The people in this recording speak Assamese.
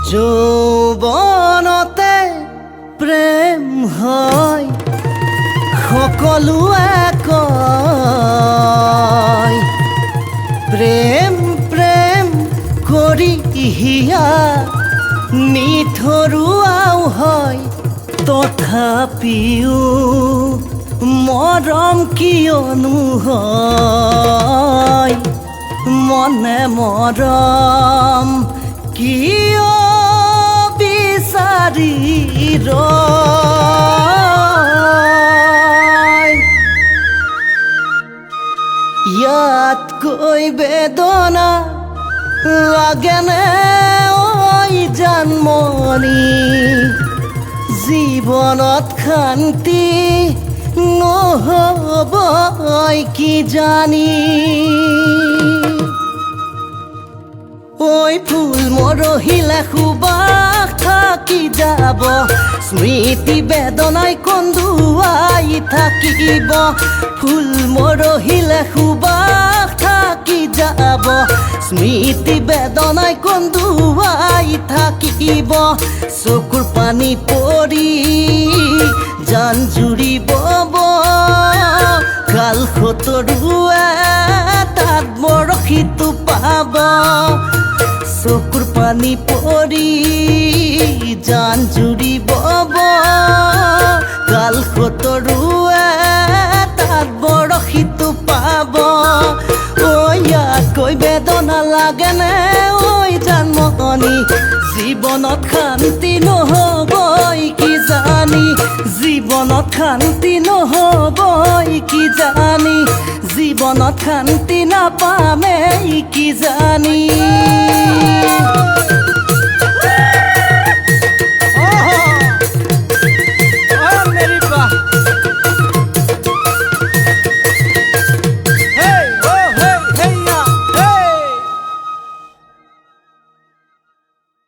যৌৱনতে প্ৰেম হয় সকলোৱে কয় প্ৰেম প্ৰেম কৰি হিয়া নিথৰুৱাও হয় তথাপিও মৰম কিয়নো হয় মনে মৰম কিয় বিচাৰি ৰয় ইয়াতকৈ বেদনা লাগেনে ঐ জানমণি জীৱনত শান্তি নহ'বই কি জানি ঐ ফুল মৰহিলে সুবাস থাকি যাব স্মৃতি বেদনাই কন্দুৱাই থাকিব ফুল মৰহিলে সুবাস থাকি যাব স্মৃতি বেদনাই কন্দুৱাই থাকিব চকুৰ পানী পৰি জান জুৰিব কাল খতৰুৱে তাত বৰশীটো পাব চকুৰ পানী পৰি জান জুৰিব কাল খতৰুৱে তাত বৰশীটো পাব ঐ ইয়াতকৈ বেদনা লাগেনে ঐ জানমণি জীৱনত শান্তি নহ'বই কি জানি জীৱনত শান্তি নহ'বই কি জানি জীৱনত শান্তি নাপামেই কি জানি